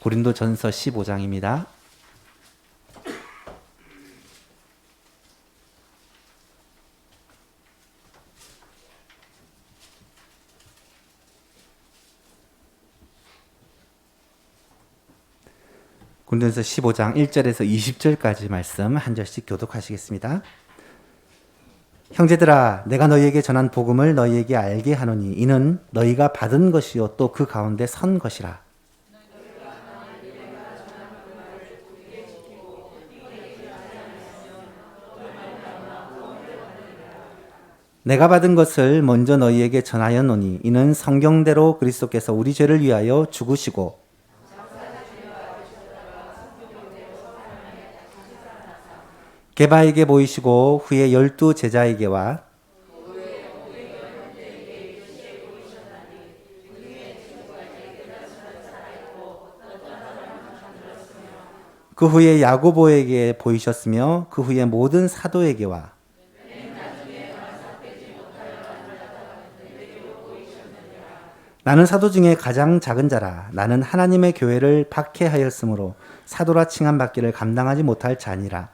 고린도전서 15장입니다. 고린도전서 15장 1절에서 20절까지 말씀 한 절씩 교독하시겠습니다. 형제들아, 내가 너희에게 전한 복음을 너희에게 알게 하노니 이는 너희가 받은 것이요 또 그 가운데 선 것이라. 내가 받은 것을 먼저 너희에게 전하였노니 이는 성경대로 그리스도께서 우리 죄를 위하여 죽으시고 게바에게 보이시고 후에 12 제자에게와 그 후에 야고보에게 보이셨으며 그 후에 모든 사도에게와 나는 사도 중에 가장 작은 자라. 나는 하나님의 교회를 박해하였으므로 사도라 칭함 받기를 감당하지 못할 자니라.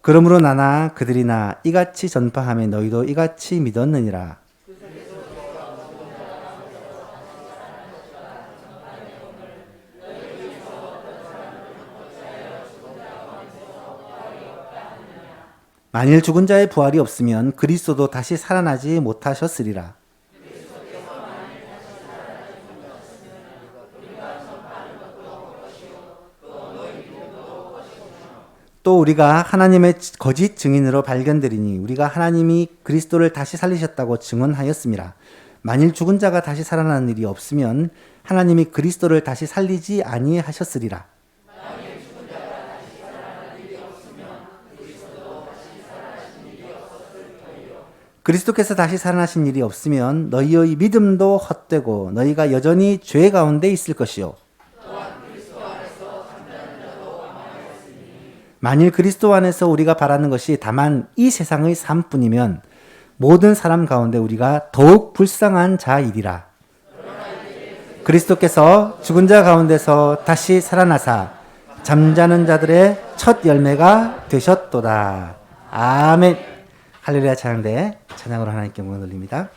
그러므로 나나 그들이나 이같이 전파하며 너희도 이같이 믿었느니라. 만일 죽은 자의 부활이 없으면 그리스도도 다시 살아나지 못하셨으리라. 또 우리가 하나님의 거짓 증인으로 발견되리니 우리가 하나님이 그리스도를 다시 살리셨다고 증언하였습니다. 만일 죽은 자가 다시 살아나는 일이 없으면 하나님이 그리스도를 다시 살리지 아니하셨으리라. 그리스도께서 다시 살아나신 일이 없으면 너희의 믿음도 헛되고 너희가 여전히 죄 가운데 있을 것이요. 만일 그리스도 안에서 우리가 바라는 것이 다만 이 세상의 삶뿐이면 모든 사람 가운데 우리가 더욱 불쌍한 자이리라. 그리스도께서 죽은 자 가운데서 다시 살아나사 잠자는 자들의 첫 열매가 되셨도다. 아멘. 할렐루야. 찬양대 찬양으로 하나님께 영광을 돌립니다.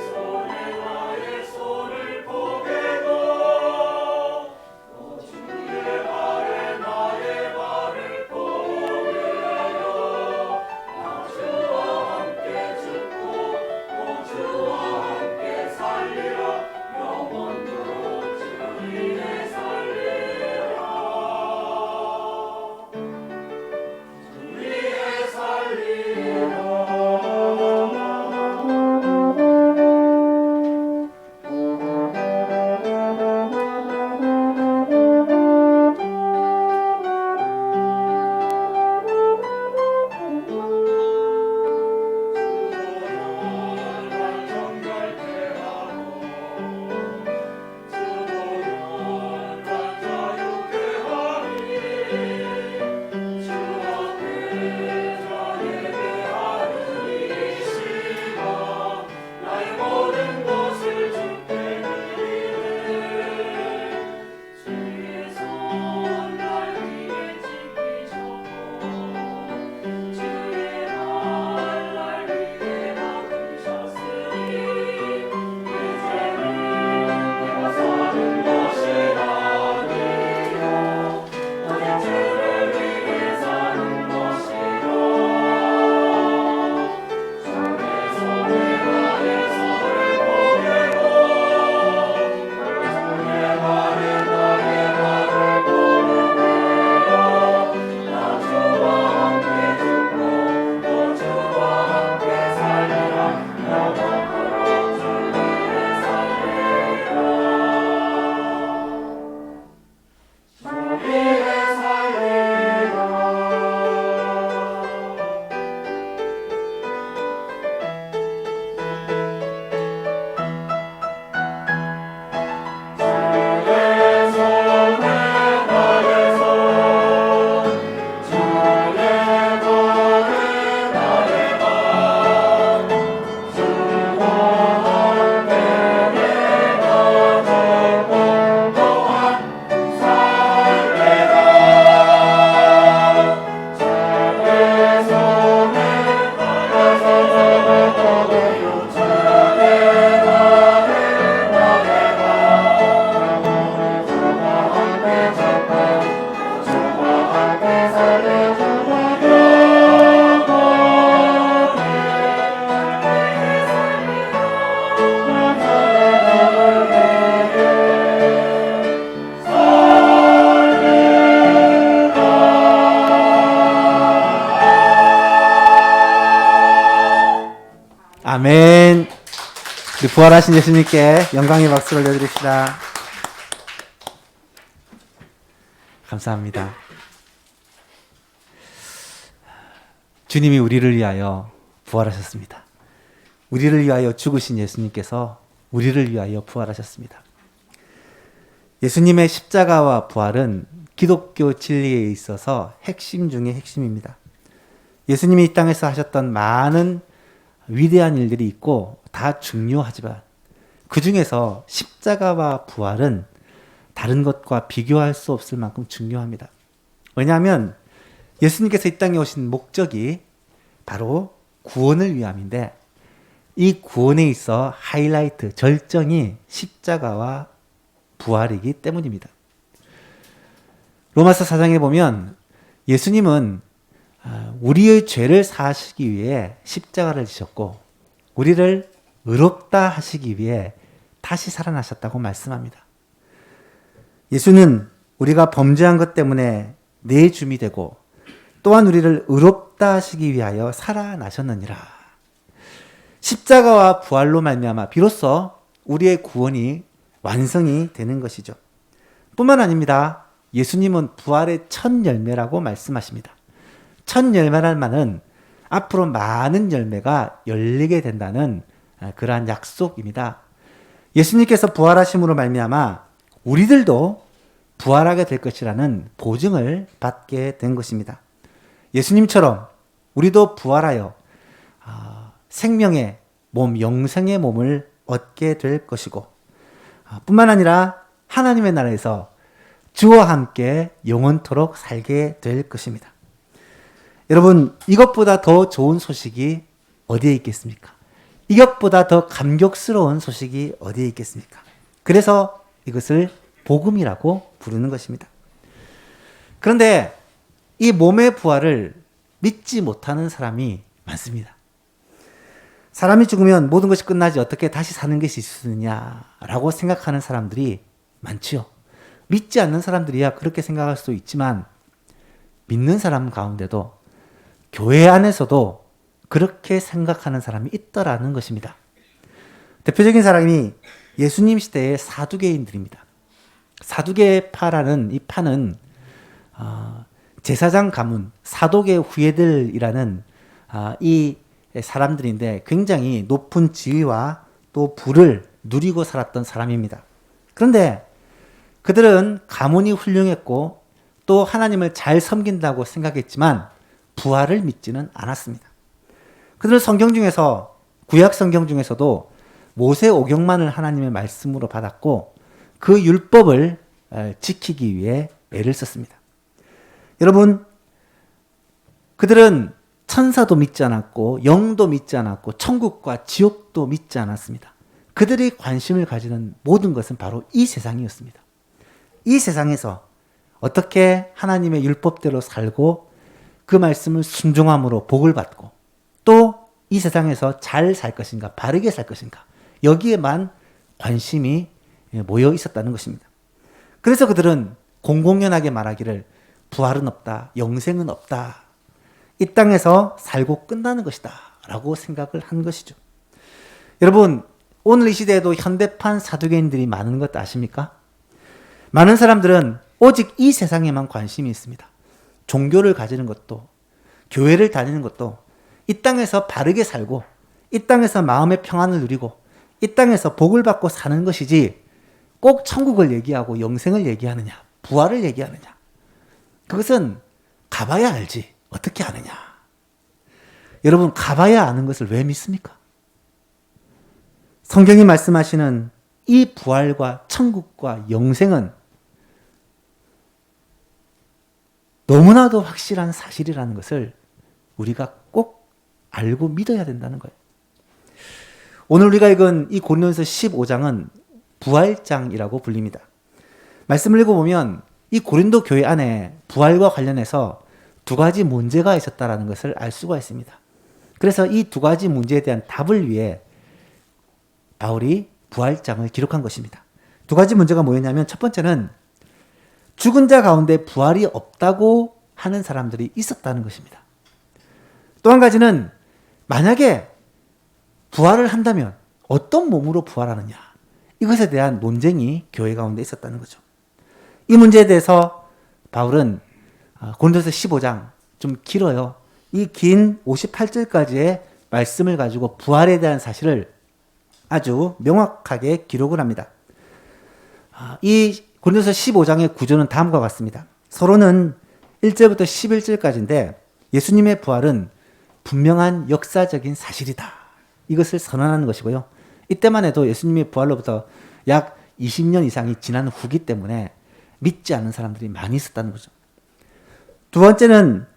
손에 나의 손을 보게 아멘. 우리 부활하신 예수님께 영광의 박수를 올려드립시다. 감사합니다. 주님이 우리를 위하여 부활하셨습니다. 우리를 위하여 죽으신 예수님께서 우리를 위하여 부활하셨습니다. 예수님의 십자가와 부활은 기독교 진리에 있어서 핵심 중의 핵심입니다. 예수님이 이 땅에서 하셨던 많은 위대한 일들이 있고 다 중요하지만 그 중에서 십자가와 부활은 다른 것과 비교할 수 없을 만큼 중요합니다. 왜냐하면 예수님께서 이 땅에 오신 목적이 바로 구원을 위함인데 이 구원에 있어 하이라이트, 절정이 십자가와 부활이기 때문입니다. 로마서 4장에 보면 예수님은 우리의 죄를 사하시기 위해 십자가를 지셨고 우리를 의롭다 하시기 위해 다시 살아나셨다고 말씀합니다. 예수는 우리가 범죄한 것 때문에 내줌이 되고 또한 우리를 의롭다 하시기 위하여 살아나셨느니라. 십자가와 부활로 말미암아 비로소 우리의 구원이 완성이 되는 것이죠. 뿐만 아닙니다. 예수님은 부활의 첫 열매라고 말씀하십니다. 첫 열매란 말은 앞으로 많은 열매가 열리게 된다는 그러한 약속입니다. 예수님께서 부활하심으로 말미암아 우리들도 부활하게 될 것이라는 보증을 받게 된 것입니다. 예수님처럼 우리도 부활하여 생명의 몸, 영생의 몸을 얻게 될 것이고 뿐만 아니라 하나님의 나라에서 주와 함께 영원토록 살게 될 것입니다. 여러분, 이것보다 더 좋은 소식이 어디에 있겠습니까? 이것보다 더 감격스러운 소식이 어디에 있겠습니까? 그래서 이것을 복음이라고 부르는 것입니다. 그런데 이 몸의 부활을 믿지 못하는 사람이 많습니다. 사람이 죽으면 모든 것이 끝나지 어떻게 다시 사는 것이 있으느냐라고 생각하는 사람들이 많지요. 믿지 않는 사람들이야 그렇게 생각할 수도 있지만 믿는 사람 가운데도 교회 안에서도 그렇게 생각하는 사람이 있더라는 것입니다. 대표적인 사람이 예수님 시대의 사두개인들입니다. 사두개파라는 이 파는 제사장 가문, 사독의 후예들이라는 이 사람들인데 굉장히 높은 지위와 또 부를 누리고 살았던 사람입니다. 그런데 그들은 가문이 훌륭했고 또 하나님을 잘 섬긴다고 생각했지만 부활을 믿지는 않았습니다. 그들은 성경 중에서 구약 성경 중에서도 모세오경만을 하나님의 말씀으로 받았고 그 율법을 지키기 위해 애를 썼습니다. 여러분, 그들은 천사도 믿지 않았고 영도 믿지 않았고 천국과 지옥도 믿지 않았습니다. 그들이 관심을 가지는 모든 것은 바로 이 세상이었습니다. 이 세상에서 어떻게 하나님의 율법대로 살고 그 말씀을 순종함으로 복을 받고 또 이 세상에서 잘 살 것인가, 바르게 살 것인가, 여기에만 관심이 모여 있었다는 것입니다. 그래서 그들은 공공연하게 말하기를 부활은 없다, 영생은 없다, 이 땅에서 살고 끝나는 것이다 라고 생각을 한 것이죠. 여러분, 오늘 이 시대에도 현대판 사두개인들이 많은 것 아십니까? 많은 사람들은 오직 이 세상에만 관심이 있습니다. 종교를 가지는 것도, 교회를 다니는 것도, 이 땅에서 바르게 살고 이 땅에서 마음의 평안을 누리고 이 땅에서 복을 받고 사는 것이지 꼭 천국을 얘기하고 영생을 얘기하느냐, 부활을 얘기하느냐, 그것은 가봐야 알지 어떻게 아느냐. 여러분, 가봐야 아는 것을 왜 믿습니까? 성경이 말씀하시는 이 부활과 천국과 영생은 너무나도 확실한 사실이라는 것을 우리가 꼭 알고 믿어야 된다는 거예요. 오늘 우리가 읽은 이 고린도전서 15장은 부활장이라고 불립니다. 말씀을 읽어보면 이 고린도 교회 안에 부활과 관련해서 두 가지 문제가 있었다는 것을 알 수가 있습니다. 그래서 이 두 가지 문제에 대한 답을 위해 바울이 부활장을 기록한 것입니다. 두 가지 문제가 뭐였냐면 첫 번째는 죽은 자 가운데 부활이 없다고 하는 사람들이 있었다는 것입니다. 또 한 가지는 만약에 부활을 한다면 어떤 몸으로 부활하느냐, 이것에 대한 논쟁이 교회 가운데 있었다는 거죠. 이 문제에 대해서 바울은 고린도서 15장, 좀 길어요. 이 긴 58절까지의 말씀을 가지고 부활에 대한 사실을 아주 명확하게 기록을 합니다. 이 고린도서 15장의 구조는 다음과 같습니다. 서로는 1절부터 11절까지인데 예수님의 부활은 분명한 역사적인 사실이다, 이것을 선언하는 것이고요. 이때만 해도 예수님의 부활로부터 약 20년 이상이 지난 후기 때문에 믿지 않는 사람들이 많이 있었다는 거죠. 두 번째는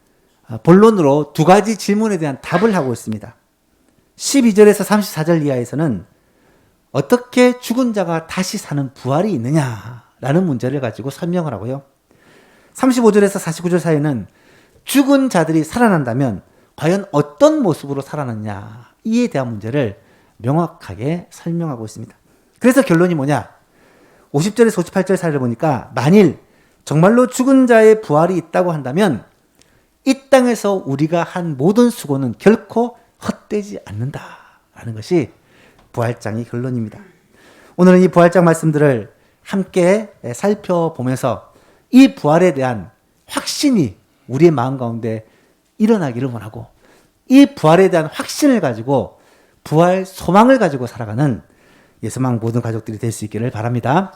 본론으로 두 가지 질문에 대한 답을 하고 있습니다. 12절에서 34절 이하에서는 어떻게 죽은 자가 다시 사는 부활이 있느냐라는 문제를 가지고 설명을 하고요. 35절에서 49절 사이에는 죽은 자들이 살아난다면 과연 어떤 모습으로 살아났냐, 이에 대한 문제를 명확하게 설명하고 있습니다. 그래서 결론이 뭐냐? 50절에서 58절 사이를 보니까 만일 정말로 죽은 자의 부활이 있다고 한다면 이 땅에서 우리가 한 모든 수고는 결코 헛되지 않는다라는 것이 부활장의 결론입니다. 오늘은 이 부활장 말씀들을 함께 살펴보면서 이 부활에 대한 확신이 우리의 마음 가운데 일어나기를 원하고, 이 부활에 대한 확신을 가지고 부활 소망을 가지고 살아가는 예수망 모든 가족들이 될 수 있기를 바랍니다.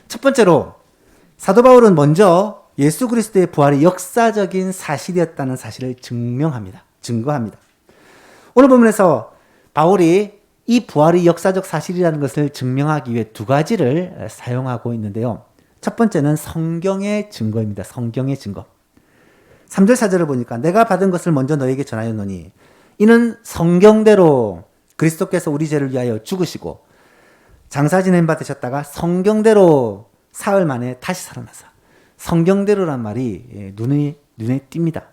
첫 번째로 사도 바울은 먼저 예수 그리스도의 부활이 역사적인 사실이었다는 사실을 증거합니다. 오늘 본문에서 바울이 이 부활이 역사적 사실이라는 것을 증명하기 위해 두 가지를 사용하고 있는데요. 첫 번째는 성경의 증거입니다. 성경의 증거. 3절 4절을 보니까 내가 받은 것을 먼저 너에게 전하였노니 이는 성경대로 그리스도께서 우리 죄를 위하여 죽으시고 장사 지낸 바 되셨다가 성경대로 사흘 만에 다시 살아나사. 성경대로란 말이 눈에 띕니다.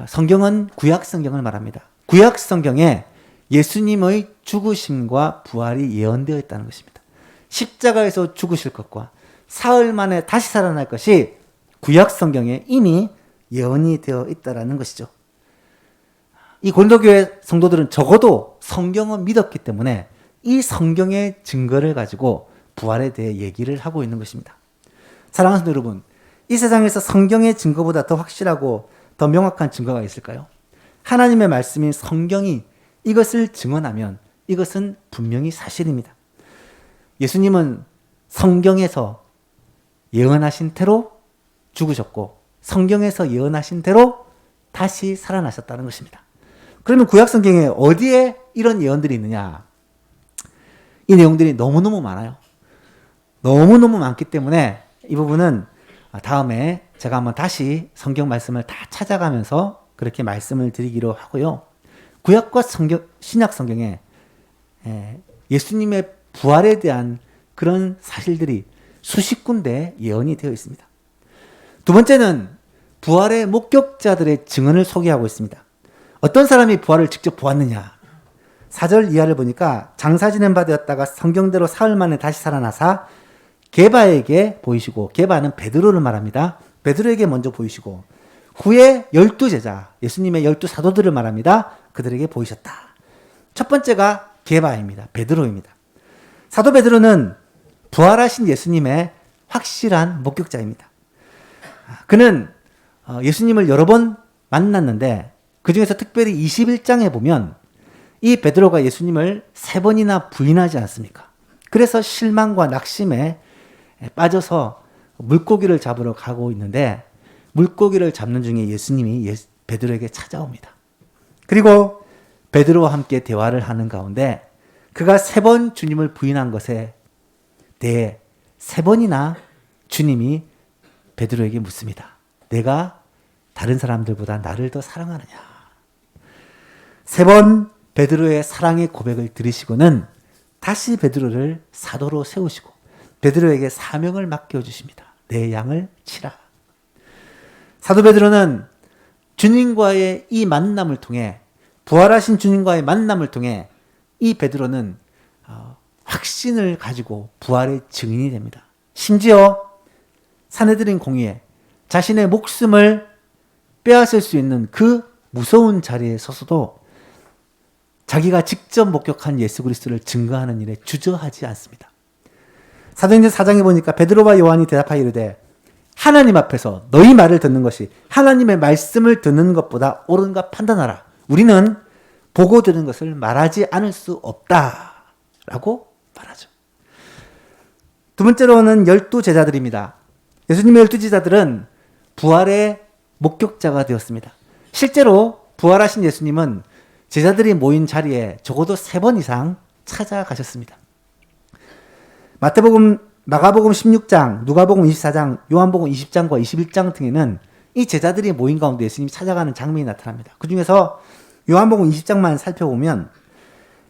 성경은 구약 성경을 말합니다. 구약 성경에 예수님의 죽으심과 부활이 예언되어 있다는 것입니다. 십자가에서 죽으실 것과 사흘 만에 다시 살아날 것이 구약 성경에 이미 예언이 되어 있다는 것이죠. 이 고린도교회 성도들은 적어도 성경을 믿었기 때문에 이 성경의 증거를 가지고 부활에 대해 얘기를 하고 있는 것입니다. 사랑하는 성도 여러분, 이 세상에서 성경의 증거보다 더 확실하고 더 명확한 증거가 있을까요? 하나님의 말씀인 성경이 이것을 증언하면 이것은 분명히 사실입니다. 예수님은 성경에서 예언하신 대로 죽으셨고 성경에서 예언하신 대로 다시 살아나셨다는 것입니다. 그러면 구약 성경에 어디에 이런 예언들이 있느냐? 이 내용들이 너무너무 많아요. 너무너무 많기 때문에 이 부분은 다음에 제가 한번 다시 성경 말씀을 다 찾아가면서 그렇게 말씀을 드리기로 하고요. 구약과 신약 성경에 예수님의 부활에 대한 그런 사실들이 수십 군데 예언이 되어 있습니다. 두 번째는 부활의 목격자들의 증언을 소개하고 있습니다. 어떤 사람이 부활을 직접 보았느냐? 4절 이하를 보니까 장사 지낸 바 되었다가 성경대로 사흘 만에 다시 살아나사 게바에게 보이시고, 게바는 베드로를 말합니다. 베드로에게 먼저 보이시고 후에 12제자, 예수님의 12사도들을 말합니다. 그들에게 보이셨다. 첫 번째가 게바입니다. 베드로입니다. 사도 베드로는 부활하신 예수님의 확실한 목격자입니다. 그는 예수님을 여러 번 만났는데 그 중에서 특별히 21장에 보면 이 베드로가 예수님을 3번이나 부인하지 않습니까? 그래서 실망과 낙심에 빠져서 물고기를 잡으러 가고 있는데 물고기를 잡는 중에 예수님이 베드로에게 찾아옵니다. 그리고 베드로와 함께 대화를 하는 가운데 그가 3번 주님을 부인한 것에 대해 3번이나 주님이 베드로에게 묻습니다. 내가 다른 사람들보다 나를 더 사랑하느냐? 3번 베드로의 사랑의 고백을 들으시고는 다시 베드로를 사도로 세우시고 베드로에게 사명을 맡겨주십니다. 내 양을 치라. 사도 베드로는 주님과의 이 만남을 통해, 부활하신 주님과의 만남을 통해 이 베드로는 확신을 가지고 부활의 증인이 됩니다. 심지어 사내들인 공의에 자신의 목숨을 빼앗을 수 있는 그 무서운 자리에 서서도 자기가 직접 목격한 예수 그리스도를 증거하는 일에 주저하지 않습니다. 사도행전 4장에 보니까 베드로와 요한이 대답하여 이르되 하나님 앞에서 너희 말을 듣는 것이 하나님의 말씀을 듣는 것보다 옳은가 판단하라. 우리는 보고 들은 것을 말하지 않을 수 없다라고 말하죠. 두 번째로는 12제자들입니다. 예수님의 12제자들은 부활의 목격자가 되었습니다. 실제로 부활하신 예수님은 제자들이 모인 자리에 적어도 3번 이상 찾아가셨습니다. 마태복음, 마가복음 16장, 누가복음 24장, 요한복음 20장과 21장 등에는 이 제자들이 모인 가운데 예수님이 찾아가는 장면이 나타납니다. 그 중에서 요한복음 20장만 살펴보면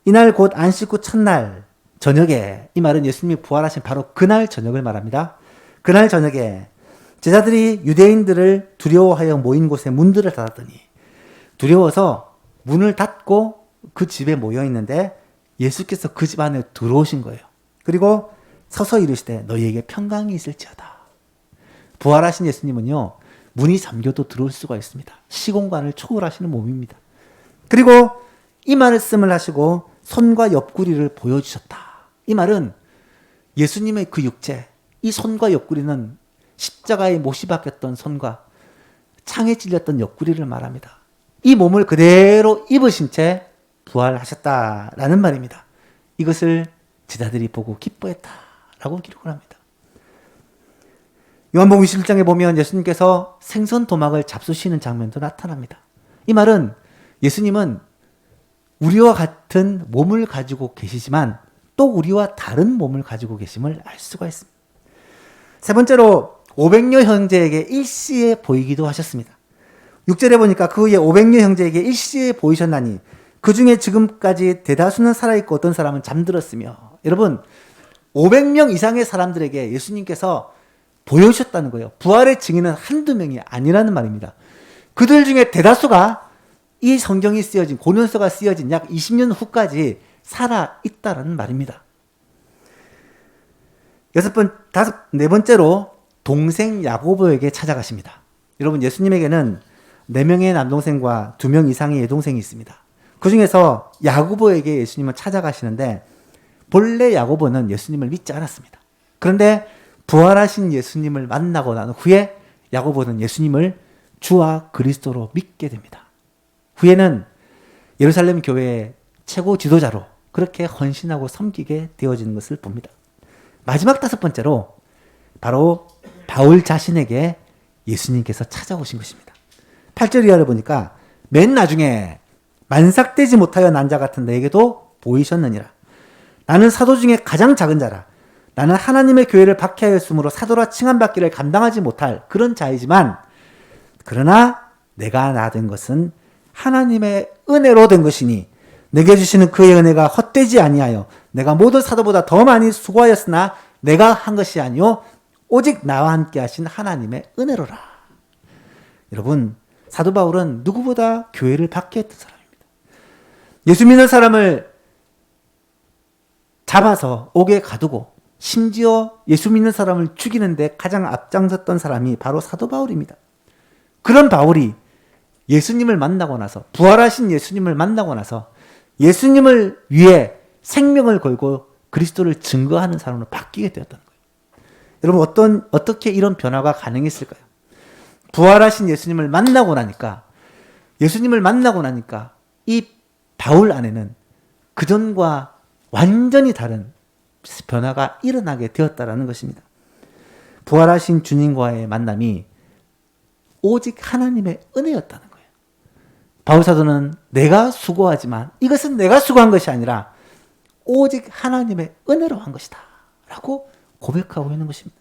이날 곧 안식 후 첫날 저녁에, 이 말은 예수님이 부활하신 바로 그날 저녁을 말합니다. 그날 저녁에 제자들이 유대인들을 두려워하여 모인 곳에 문들을 닫았더니 두려워서 문을 닫고 그 집에 모여 있는데 예수께서 그 집 안에 들어오신 거예요. 그리고 서서 이르시되 너희에게 평강이 있을지어다. 부활하신 예수님은요, 문이 잠겨도 들어올 수가 있습니다. 시공간을 초월하시는 몸입니다. 그리고 이 말씀을 하시고 손과 옆구리를 보여주셨다. 이 말은 예수님의 그 육체, 이 손과 옆구리는 십자가에 못이 박혔던 손과 창에 찔렸던 옆구리를 말합니다. 이 몸을 그대로 입으신 채 부활하셨다라는 말입니다. 이것을 제자들이 보고 기뻐했다라고 기록을 합니다. 요한복음 21장에 보면 예수님께서 생선 도막을 잡수시는 장면도 나타납니다. 이 말은 예수님은 우리와 같은 몸을 가지고 계시지만 또 우리와 다른 몸을 가지고 계심을 알 수가 있습니다. 세 번째로 500여 형제에게 일시에 보이기도 하셨습니다. 6절에 보니까 그 후에 500여 형제에게 일시에 보이셨나니 그 중에 지금까지 대다수는 살아있고 어떤 사람은 잠들었으며, 여러분 500명 이상의 사람들에게 예수님께서 보여주셨다는 거예요. 부활의 증인은 한두 명이 아니라는 말입니다. 그들 중에 대다수가 이 성경이 쓰여진, 고린도서가 쓰여진 약 20년 후까지 살아있다는 말입니다. 네 번째로 동생 야고보에게 찾아가십니다. 여러분 예수님에게는 4명의 남동생과 2명 이상의 여동생이 있습니다. 그 중에서 야고보에게 예수님은 찾아가시는데 본래 야고보는 예수님을 믿지 않았습니다. 그런데 부활하신 예수님을 만나고 난 후에 야고보는 예수님을 주와 그리스도로 믿게 됩니다. 후에는 예루살렘 교회의 최고 지도자로 그렇게 헌신하고 섬기게 되어지는 것을 봅니다. 마지막 5번째로 바로 바울 자신에게 예수님께서 찾아오신 것입니다. 8절 이하를 보니까 맨 나중에 만삭되지 못하여 난 자 같은 너에게도 보이셨느니라. 나는 사도 중에 가장 작은 자라. 나는 하나님의 교회를 박해하였으므로 사도라 칭함받기를 감당하지 못할 그런 자이지만 그러나 내가 나 된 것은 하나님의 은혜로 된 것이니 내게 주시는 그의 은혜가 헛되지 아니하여 내가 모든 사도보다 더 많이 수고하였으나 내가 한 것이 아니요 오직 나와 함께 하신 하나님의 은혜로라. 여러분 사도 바울은 누구보다 교회를 박해했던 사람입니다. 예수 믿는 사람을 잡아서 옥에 가두고 심지어 예수 믿는 사람을 죽이는데 가장 앞장섰던 사람이 바로 사도 바울입니다. 그런 바울이 예수님을 만나고 나서, 부활하신 예수님을 만나고 나서 예수님을 위해 생명을 걸고 그리스도를 증거하는 사람으로 바뀌게 되었다는 거예요. 여러분 어떻게 이런 변화가 가능했을까요? 부활하신 예수님을 만나고 나니까 이 바울 안에는 그전과 완전히 다른 변화가 일어나게 되었다라는 것입니다. 부활하신 주님과의 만남이 오직 하나님의 은혜였다는 거예요. 바울 사도는 내가 수고하지만 이것은 내가 수고한 것이 아니라 오직 하나님의 은혜로 한 것이다 라고 고백하고 있는 것입니다.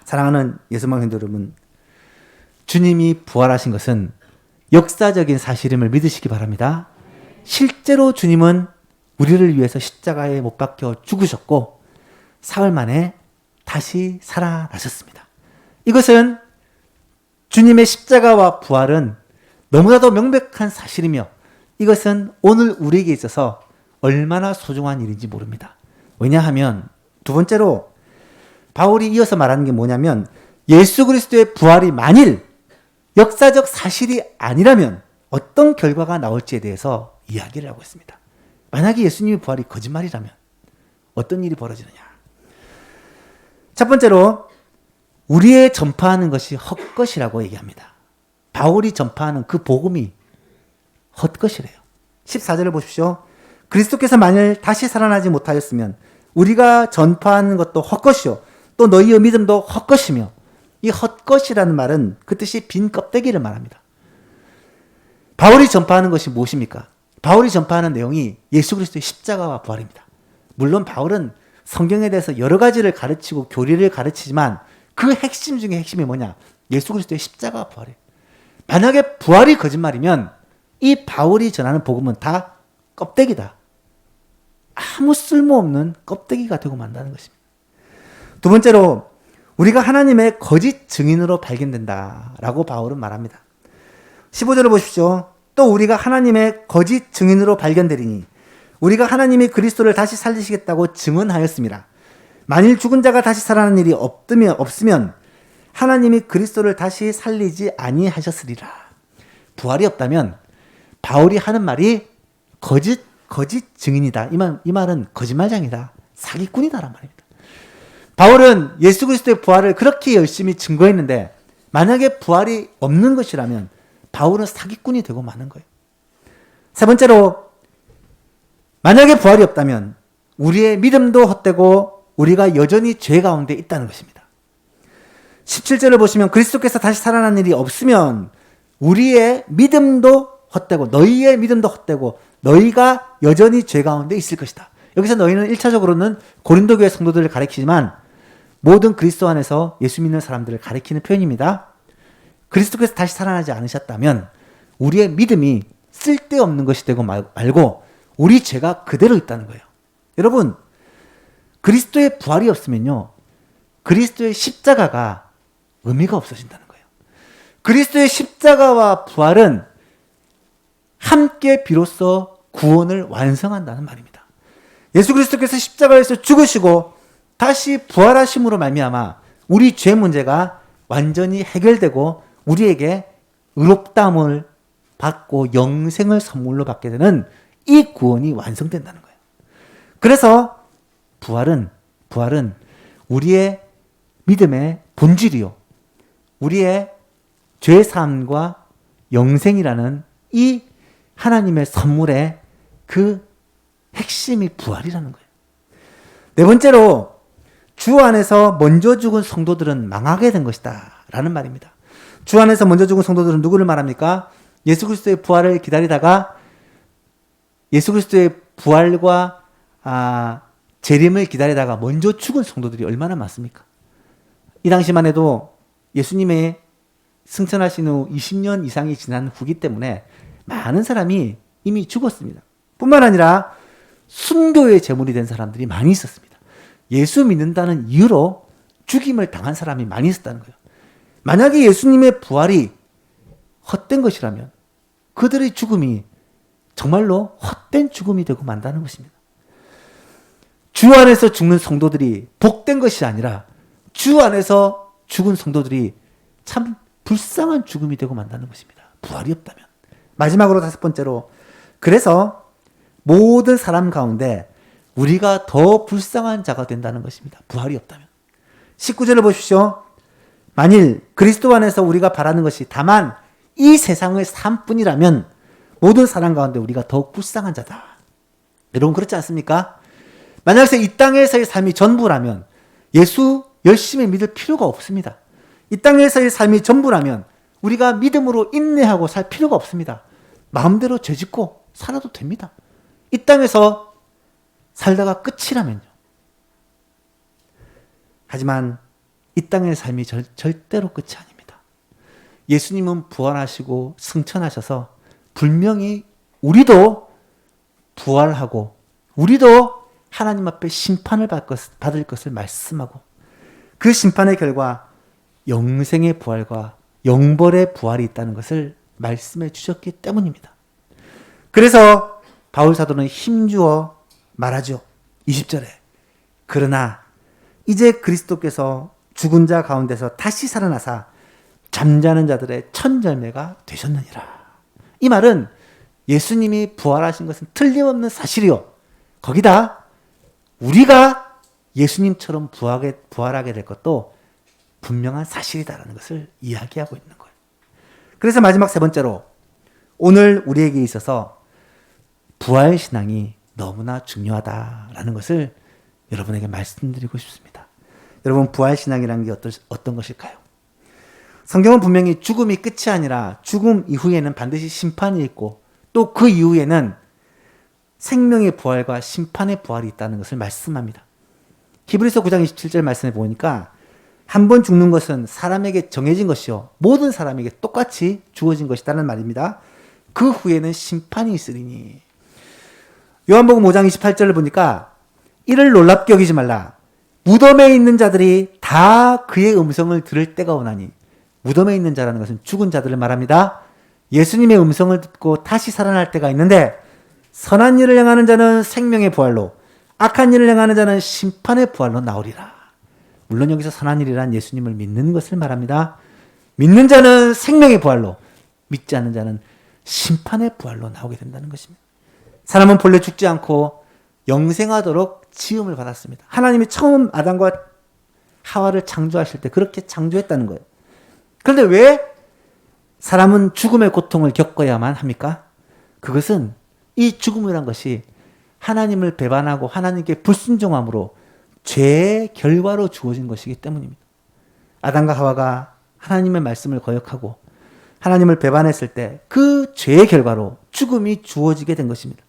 사랑하는 예수망생들 여러분, 주님이 부활하신 것은 역사적인 사실임을 믿으시기 바랍니다. 실제로 주님은 우리를 위해서 십자가에 못 박혀 죽으셨고 사흘 만에 다시 살아나셨습니다. 이것은 주님의 십자가와 부활은 너무나도 명백한 사실이며 이것은 오늘 우리에게 있어서 얼마나 소중한 일인지 모릅니다. 왜냐하면 두 번째로 바울이 이어서 말하는 게 뭐냐면 예수 그리스도의 부활이 만일 역사적 사실이 아니라면 어떤 결과가 나올지에 대해서 이야기를 하고 있습니다. 만약에 예수님의 부활이 거짓말이라면 어떤 일이 벌어지느냐? 첫 번째로 우리의 전파하는 것이 헛것이라고 얘기합니다. 바울이 전파하는 그 복음이 헛것이래요. 14절을 보십시오. 그리스도께서 만일 다시 살아나지 못하였으면 우리가 전파하는 것도 헛것이요 또 너희의 믿음도 헛것이며, 이 헛것이라는 말은 그 뜻이 빈 껍데기를 말합니다. 바울이 전파하는 것이 무엇입니까? 바울이 전파하는 내용이 예수 그리스도의 십자가와 부활입니다. 물론 바울은 성경에 대해서 여러 가지를 가르치고 교리를 가르치지만 그 핵심 중에 핵심이 뭐냐? 예수 그리스도의 십자가와 부활이에요. 만약에 부활이 거짓말이면 이 바울이 전하는 복음은 다 껍데기다. 아무 쓸모없는 껍데기가 되고 만다는 것입니다. 두 번째로 우리가 하나님의 거짓 증인으로 발견된다라고 바울은 말합니다. 15절을 보십시오. 또 우리가 하나님의 거짓 증인으로 발견되리니 우리가 하나님이 그리스도를 다시 살리시겠다고 증언하였습니다. 만일 죽은 자가 다시 살아나는 일이 없으면 하나님이 그리스도를 다시 살리지 아니하셨으리라. 부활이 없다면 바울이 하는 말이 거짓 증인이다. 이 말은 거짓말장이다. 사기꾼이다란 말입니다. 바울은 예수 그리스도의 부활을 그렇게 열심히 증거했는데 만약에 부활이 없는 것이라면 바울은 사기꾼이 되고 마는 거예요. 세 번째로 만약에 부활이 없다면 우리의 믿음도 헛되고 우리가 여전히 죄 가운데 있다는 것입니다. 17절을 보시면 그리스도께서 다시 살아난 일이 없으면 우리의 믿음도 헛되고 너희의 믿음도 헛되고 너희가 여전히 죄 가운데 있을 것이다. 여기서 너희는 1차적으로는 고린도 교회 성도들을 가리키지만 모든 그리스도 안에서 예수 믿는 사람들을 가리키는 표현입니다. 그리스도께서 다시 살아나지 않으셨다면 우리의 믿음이 쓸데없는 것이 되고 말고 우리 죄가 그대로 있다는 거예요. 여러분, 그리스도의 부활이 없으면요, 그리스도의 십자가가 의미가 없어진다는 거예요. 그리스도의 십자가와 부활은 함께 비로소 구원을 완성한다는 말입니다. 예수 그리스도께서 십자가에서 죽으시고 다시 부활하심으로 말미암아 우리 죄 문제가 완전히 해결되고 우리에게 의롭다함을 받고 영생을 선물로 받게 되는 이 구원이 완성된다는 거예요. 그래서 부활은 우리의 믿음의 본질이요, 우리의 죄사함과 영생이라는 이 하나님의 선물의 그 핵심이 부활이라는 거예요. 네 번째로 주 안에서 먼저 죽은 성도들은 망하게 된 것이다 라는 말입니다. 주 안에서 먼저 죽은 성도들은 누구를 말합니까? 예수 그리스도의 부활을 기다리다가 예수 그리스도의 부활과 재림을 기다리다가 먼저 죽은 성도들이 얼마나 많습니까? 이 당시만 해도 예수님의 승천하신 후 20년 이상이 지난 후기 때문에 많은 사람이 이미 죽었습니다. 뿐만 아니라 순교의 제물이 된 사람들이 많이 있었습니다. 예수 믿는다는 이유로 죽임을 당한 사람이 많이 있었다는 거예요. 만약에 예수님의 부활이 헛된 것이라면 그들의 죽음이 정말로 헛된 죽음이 되고 만다는 것입니다. 주 안에서 죽는 성도들이 복된 것이 아니라 주 안에서 죽은 성도들이 참 불쌍한 죽음이 되고 만다는 것입니다. 부활이 없다면. 마지막으로 다섯 번째로, 그래서 모든 사람 가운데 우리가 더 불쌍한 자가 된다는 것입니다. 부활이 없다면. 19절을 보십시오. 만일 그리스도 안에서 우리가 바라는 것이 다만 이 세상의 삶뿐이라면 모든 사람 가운데 우리가 더욱 불쌍한 자다. 여러분 그렇지 않습니까? 만약에 이 땅에서의 삶이 전부라면 예수 열심히 믿을 필요가 없습니다. 이 땅에서의 삶이 전부라면 우리가 믿음으로 인내하고 살 필요가 없습니다. 마음대로 죄짓고 살아도 됩니다. 이 땅에서 살다가 끝이라면요. 하지만 이 땅의 삶이 절대로 끝이 아닙니다. 예수님은 부활하시고 승천하셔서 분명히 우리도 부활하고 우리도 하나님 앞에 심판을 받을 것을 말씀하고 그 심판의 결과 영생의 부활과 영벌의 부활이 있다는 것을 말씀해 주셨기 때문입니다. 그래서 바울 사도는 힘주어 말하죠. 20절에 그러나 이제 그리스도께서 죽은 자 가운데서 다시 살아나사 잠자는 자들의 첫 열매가 되셨느니라. 이 말은 예수님이 부활하신 것은 틀림없는 사실이요. 거기다 우리가 예수님처럼 부활하게 될 것도 분명한 사실이다라는 것을 이야기하고 있는 거예요. 그래서 마지막 세 번째로 오늘 우리에게 있어서 부활신앙이 너무나 중요하다라는 것을 여러분에게 말씀드리고 싶습니다. 여러분, 부활신앙이라는 게 어떤 것일까요? 성경은 분명히 죽음이 끝이 아니라 죽음 이후에는 반드시 심판이 있고 또 그 이후에는 생명의 부활과 심판의 부활이 있다는 것을 말씀합니다. 히브리서 9장 27절 말씀에 보니까 한 번 죽는 것은 사람에게 정해진 것이요 모든 사람에게 똑같이 주어진 것이라는 말입니다. 그 후에는 심판이 있으리니. 요한복음 5장 28절을 보니까 이를 놀랍게 여기지 말라. 무덤에 있는 자들이 다 그의 음성을 들을 때가 오나니. 무덤에 있는 자라는 것은 죽은 자들을 말합니다. 예수님의 음성을 듣고 다시 살아날 때가 있는데 선한 일을 행하는 자는 생명의 부활로, 악한 일을 행하는 자는 심판의 부활로 나오리라. 물론 여기서 선한 일이란 예수님을 믿는 것을 말합니다. 믿는 자는 생명의 부활로, 믿지 않는 자는 심판의 부활로 나오게 된다는 것입니다. 사람은 본래 죽지 않고 영생하도록 지음을 받았습니다. 하나님이 처음 아담과 하와를 창조하실 때 그렇게 창조했다는 거예요. 그런데 왜 사람은 죽음의 고통을 겪어야만 합니까? 그것은 이 죽음이란 것이 하나님을 배반하고 하나님께 불순종함으로 죄의 결과로 주어진 것이기 때문입니다. 아담과 하와가 하나님의 말씀을 거역하고 하나님을 배반했을 때 그 죄의 결과로 죽음이 주어지게 된 것입니다.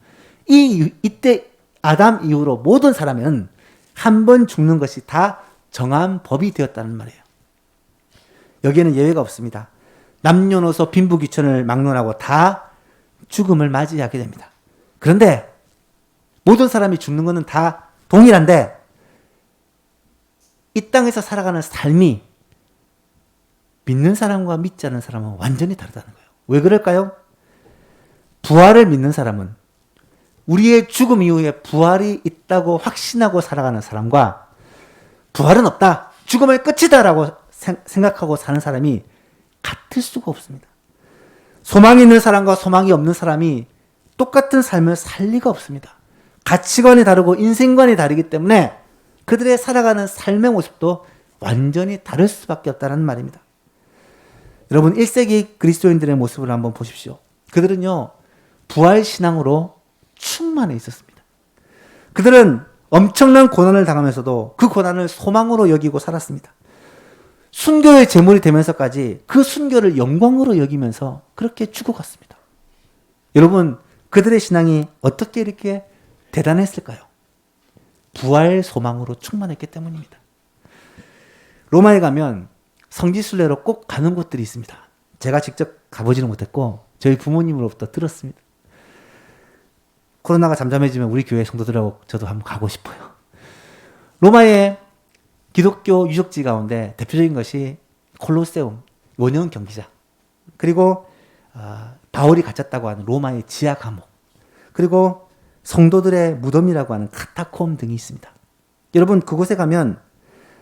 이때 아담 이후로 모든 사람은 한 번 죽는 것이 다 정한 법이 되었다는 말이에요. 여기에는 예외가 없습니다. 남녀노소 빈부귀천을 막론하고 다 죽음을 맞이하게 됩니다. 그런데 모든 사람이 죽는 것은 다 동일한데 이 땅에서 살아가는 삶이 믿는 사람과 믿지 않는 사람은 완전히 다르다는 거예요. 왜 그럴까요? 부활을 믿는 사람은 우리의 죽음 이후에 부활이 있다고 확신하고 살아가는 사람과 부활은 없다, 죽음의 끝이다라고 생각하고 사는 사람이 같을 수가 없습니다. 소망이 있는 사람과 소망이 없는 사람이 똑같은 삶을 살 리가 없습니다. 가치관이 다르고 인생관이 다르기 때문에 그들의 살아가는 삶의 모습도 완전히 다를 수밖에 없다는 말입니다. 여러분, 1세기 그리스도인들의 모습을 한번 보십시오. 그들은요, 부활신앙으로 충만해 있었습니다. 그들은 엄청난 고난을 당하면서도 그 고난을 소망으로 여기고 살았습니다. 순교의 제물이 되면서까지 그 순교를 영광으로 여기면서 그렇게 죽어갔습니다. 여러분, 그들의 신앙이 어떻게 이렇게 대단했을까요? 부활 소망으로 충만했기 때문입니다. 로마에 가면 성지순례로 꼭 가는 곳들이 있습니다. 제가 직접 가보지는 못했고 저희 부모님으로부터 들었습니다. 코로나가 잠잠해지면 우리 교회 성도들하고 저도 한번 가고 싶어요. 로마의 기독교 유적지 가운데 대표적인 것이 콜로세움, 원형 경기장, 그리고 바울이 갇혔다고 하는 로마의 지하 감옥, 그리고 성도들의 무덤이라고 하는 카타콤 등이 있습니다. 여러분, 그곳에 가면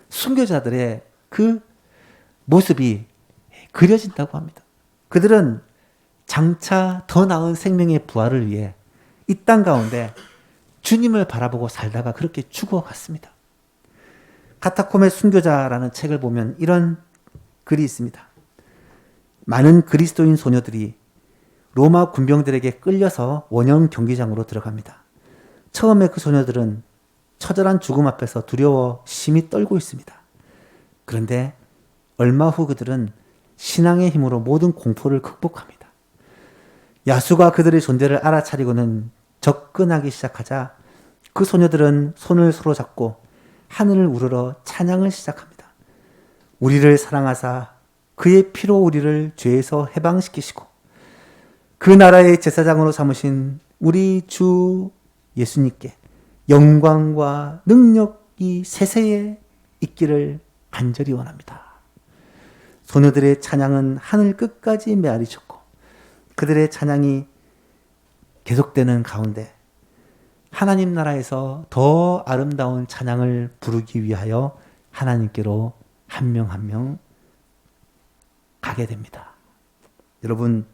순교자들의 그 모습이 그려진다고 합니다. 그들은 장차 더 나은 생명의 부활을 위해 이 땅 가운데 주님을 바라보고 살다가 그렇게 죽어갔습니다. 카타콤의 순교자라는 책을 보면 이런 글이 있습니다. 많은 그리스도인 소녀들이 로마 군병들에게 끌려서 원형 경기장으로 들어갑니다. 처음에 그 소녀들은 처절한 죽음 앞에서 두려워 심히 떨고 있습니다. 그런데 얼마 후 그들은 신앙의 힘으로 모든 공포를 극복합니다. 야수가 그들의 존재를 알아차리고는 접근하기 시작하자 그 소녀들은 손을 서로 잡고 하늘을 우러러 찬양을 시작합니다. 우리를 사랑하사 그의 피로 우리를 죄에서 해방시키시고 그 나라의 제사장으로 삼으신 우리 주 예수님께 영광과 능력이 세세에 있기를 간절히 원합니다. 소녀들의 찬양은 하늘 끝까지 메아리쳤고 그들의 찬양이 계속되는 가운데 하나님 나라에서 더 아름다운 찬양을 부르기 위하여 하나님께로 한 명 한 명 가게 됩니다. 여러분,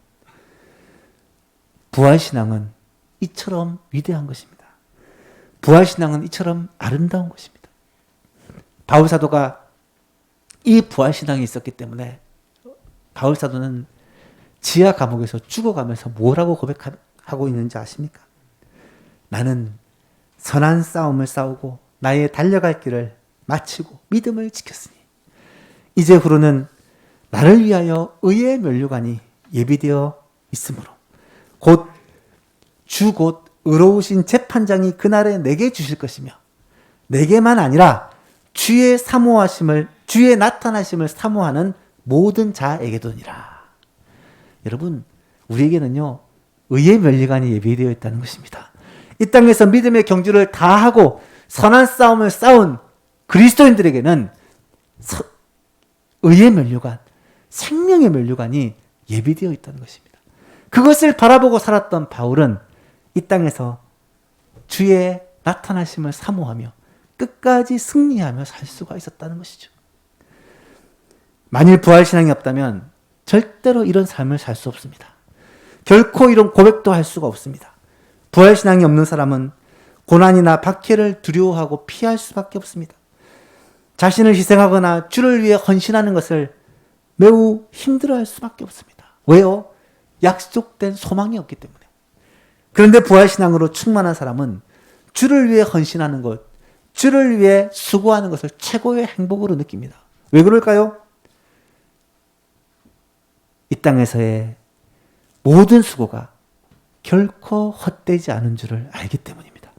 부활신앙은 이처럼 위대한 것입니다. 부활신앙은 이처럼 아름다운 것입니다. 바울사도가 이 부활신앙이 있었기 때문에 바울사도는 지하 감옥에서 죽어가면서 뭐라고 고백하고 있는지 아십니까? 나는 선한 싸움을 싸우고 나의 달려갈 길을 마치고 믿음을 지켰으니 이제후로는 나를 위하여 의의 면류관이 예비되어 있으므로 곧 의로우신 재판장이 그날에 내게 주실 것이며 내게만 아니라 주의 나타나심을 사모하는 모든 자에게도니라. 여러분, 우리에게는요 의의 면류관이 예비되어 있다는 것입니다. 이 땅에서 믿음의 경주를 다하고 선한 싸움을 싸운 그리스도인들에게는 의의 면류관, 생명의 면류관이 예비되어 있다는 것입니다. 그것을 바라보고 살았던 바울은 이 땅에서 주의 나타나심을 사모하며 끝까지 승리하며 살 수가 있었다는 것이죠. 만일 부활신앙이 없다면 절대로 이런 삶을 살 수 없습니다. 결코 이런 고백도 할 수가 없습니다. 부활신앙이 없는 사람은 고난이나 박해를 두려워하고 피할 수밖에 없습니다. 자신을 희생하거나 주를 위해 헌신하는 것을 매우 힘들어할 수밖에 없습니다. 왜요? 약속된 소망이 없기 때문에. 그런데 부활신앙으로 충만한 사람은 주를 위해 헌신하는 것, 주를 위해 수고하는 것을 최고의 행복으로 느낍니다. 왜 그럴까요? 이 땅에서의 모든 수고가 결코 헛되지 않은 줄을 알기 때문입니다.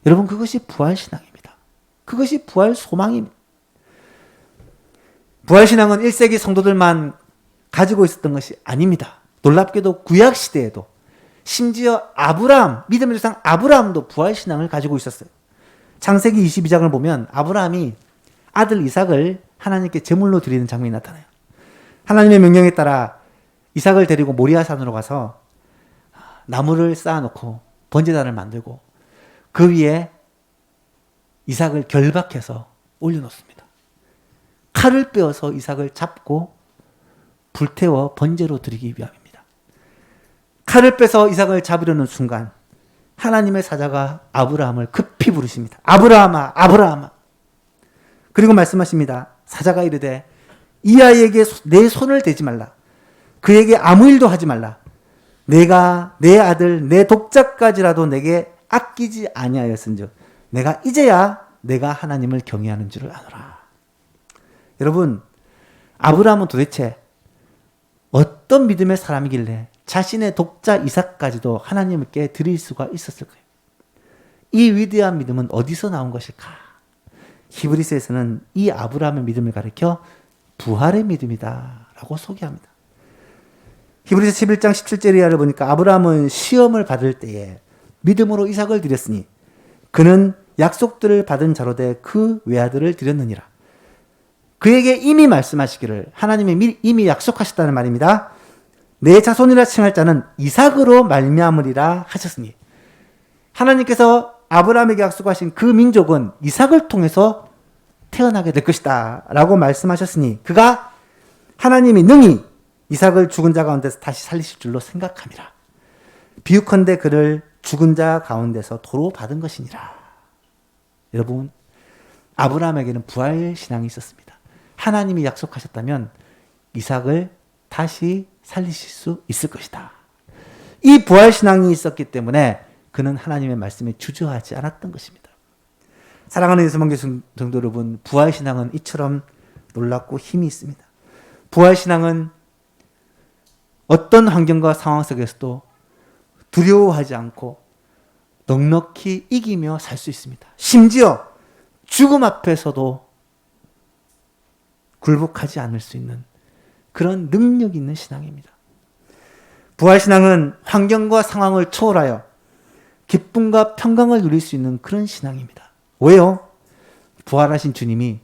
여러분, 그것이 부활신앙입니다. 그것이 부활 소망입니다. 부활신앙은 1세기 성도들만 가지고 있었던 것이 아닙니다. 놀랍게도 구약시대에도 심지어 믿음의 조상 아브라함도 부활신앙을 가지고 있었어요. 창세기 22장을 보면 아브라함이 아들 이삭을 하나님께 제물로 드리는 장면이 나타나요. 하나님의 명령에 따라 이삭을 데리고 모리아산으로 가서 나무를 쌓아놓고 번제단을 만들고 그 위에 이삭을 결박해서 올려놓습니다. 칼을 빼어서 이삭을 잡고 불태워 번제로 드리기 위함입니다. 칼을 빼서 이삭을 잡으려는 순간 하나님의 사자가 아브라함을 급히 부르십니다. 아브라함아, 아브라함아. 그리고 말씀하십니다. 사자가 이르되 이 아이에게 내 손을 대지 말라. 그에게 아무 일도 하지 말라. 내가 내 아들 내 독자까지라도 내게 아끼지 아니하였은즉 내가 이제야 내가 하나님을 경외하는 줄을 아노라. 여러분, 아브라함은 도대체 어떤 믿음의 사람이길래 자신의 독자 이삭까지도 하나님께 드릴 수가 있었을까요? 이 위대한 믿음은 어디서 나온 것일까? 히브리서에서는 이 아브라함의 믿음을 가리켜 부활의 믿음이다 라고 소개합니다. 히브리서 11장 17절 이하를 보니까 아브라함은 시험을 받을 때에 믿음으로 이삭을 드렸으니 그는 약속들을 받은 자로 돼 그 외아들을 드렸느니라. 그에게 이미 말씀하시기를 하나님이 이미 약속하셨다는 말입니다. 내 자손이라 칭할 자는 이삭으로 말미암으리라 하셨으니 하나님께서 아브라함에게 약속하신 그 민족은 이삭을 통해서 태어나게 될 것이다 라고 말씀하셨으니 그가 하나님이 능히 이삭을 죽은 자 가운데서 다시 살리실 줄로 생각함이라. 비유컨대 그를 죽은 자 가운데서 도로 받은 것이니라. 여러분, 아브라함에게는 부활신앙이 있었습니다. 하나님이 약속하셨다면 이삭을 다시 살리실 수 있을 것이다. 이 부활신앙이 있었기 때문에 그는 하나님의 말씀에 주저하지 않았던 것입니다. 사랑하는 예수님께 성도 여러분, 부활신앙은 이처럼 놀랍고 힘이 있습니다. 부활신앙은 어떤 환경과 상황 속에서도 두려워하지 않고 넉넉히 이기며 살 수 있습니다. 심지어 죽음 앞에서도 굴복하지 않을 수 있는 그런 능력 있는 신앙입니다. 부활신앙은 환경과 상황을 초월하여 기쁨과 평강을 누릴 수 있는 그런 신앙입니다. 왜요? 부활하신 주님이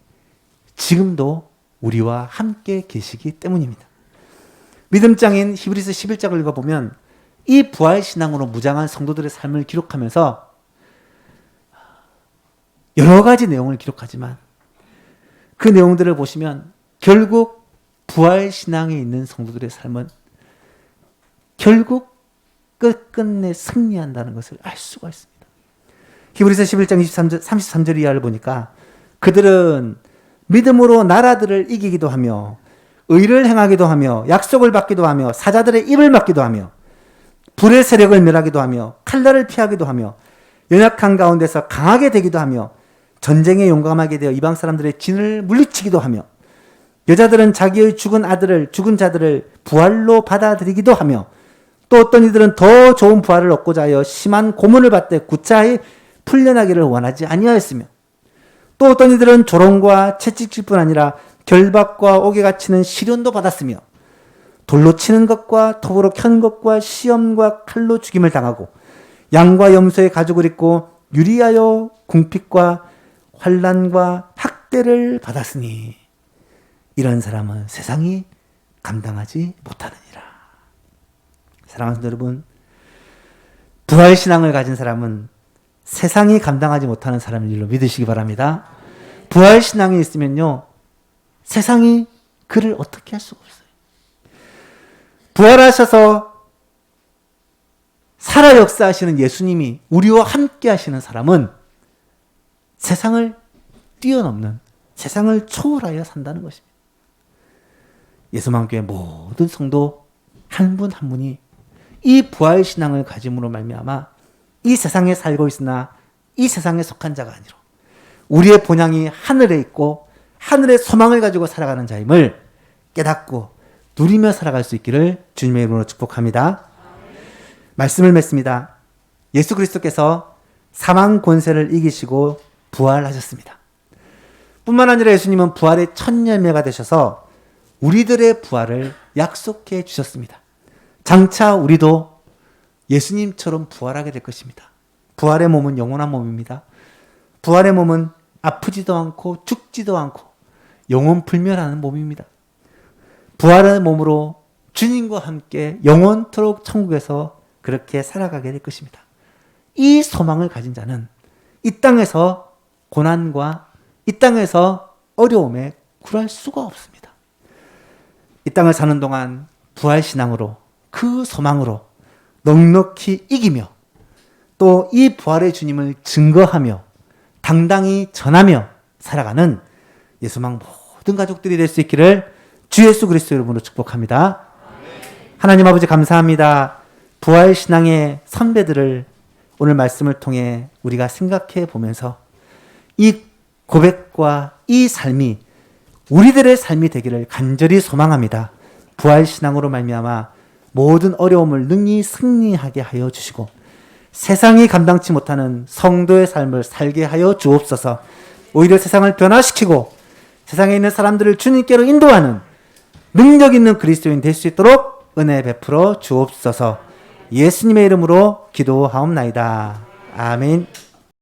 지금도 우리와 함께 계시기 때문입니다. 믿음장인 히브리서 11장을 읽어보면 이 부활신앙으로 무장한 성도들의 삶을 기록하면서 여러 가지 내용을 기록하지만 그 내용들을 보시면 결국 부활신앙에 있는 성도들의 삶은 결국 끝끝내 승리한다는 것을 알 수가 있습니다. 히브리서 11장 33절 이하를 보니까 그들은 믿음으로 나라들을 이기기도 하며 의를 행하기도 하며 약속을 받기도 하며 사자들의 입을 막기도 하며 불의 세력을 멸하기도 하며 칼날을 피하기도 하며 연약한 가운데서 강하게 되기도 하며 전쟁에 용감하게 되어 이방 사람들의 진을 물리치기도 하며 여자들은 자기의 죽은 자들을 부활로 받아들이기도 하며 또 어떤 이들은 더 좋은 부활을 얻고자 하여 심한 고문을 받되 구차히 풀려나기를 원하지 아니하였으며 또 어떤 이들은 조롱과 채찍질뿐 아니라 결박과 옥에 치는 시련도 받았으며 돌로 치는 것과 톱으로 켜는 것과 시험과 칼로 죽임을 당하고 양과 염소의 가죽을 입고 유리하여 궁핍과 환난과 학대를 받았으니 이런 사람은 세상이 감당하지 못하느니라. 사랑하는 여러분, 부활신앙을 가진 사람은 세상이 감당하지 못하는 사람인 줄로 믿으시기 바랍니다. 부활신앙이 있으면요, 세상이 그를 어떻게 할 수가 없어요. 부활하셔서 살아 역사하시는 예수님이 우리와 함께 하시는 사람은 세상을 뛰어넘는, 세상을 초월하여 산다는 것입니다. 예수만교회 모든 성도 한 분 한 분이 이 부활신앙을 가짐으로 말미암아 이 세상에 살고 있으나 이 세상에 속한 자가 아니로 우리의 본향이 하늘에 있고 하늘의 소망을 가지고 살아가는 자임을 깨닫고 누리며 살아갈 수 있기를 주님의 이름으로 축복합니다. 말씀을 맺습니다. 예수 그리스도께서 사망 권세를 이기시고 부활하셨습니다. 뿐만 아니라 예수님은 부활의 첫 열매가 되셔서 우리들의 부활을 약속해 주셨습니다. 장차 우리도 예수님처럼 부활하게 될 것입니다. 부활의 몸은 영원한 몸입니다. 부활의 몸은 아프지도 않고 죽지도 않고 영원 불멸하는 몸입니다. 부활의 몸으로 주님과 함께 영원토록 천국에서 그렇게 살아가게 될 것입니다. 이 소망을 가진 자는 이 땅에서 고난과 이 땅에서 어려움에 굴할 수가 없습니다. 이 땅을 사는 동안 부활신앙으로 그 소망으로 넉넉히 이기며 또 이 부활의 주님을 증거하며 당당히 전하며 살아가는 예수망 모든 가족들이 될 수 있기를 주 예수 그리스도 이름으로 축복합니다. 하나님 아버지 감사합니다. 부활신앙의 선배들을 오늘 말씀을 통해 우리가 생각해 보면서 이 고백과 이 삶이 우리들의 삶이 되기를 간절히 소망합니다. 부활신앙으로 말미암아 모든 어려움을 능히 승리하게 하여 주시고 세상이 감당치 못하는 성도의 삶을 살게 하여 주옵소서. 오히려 세상을 변화시키고 세상에 있는 사람들을 주님께로 인도하는 능력 있는 그리스도인 될 수 있도록 은혜 베풀어 주옵소서. 예수님의 이름으로 기도하옵나이다. 아멘.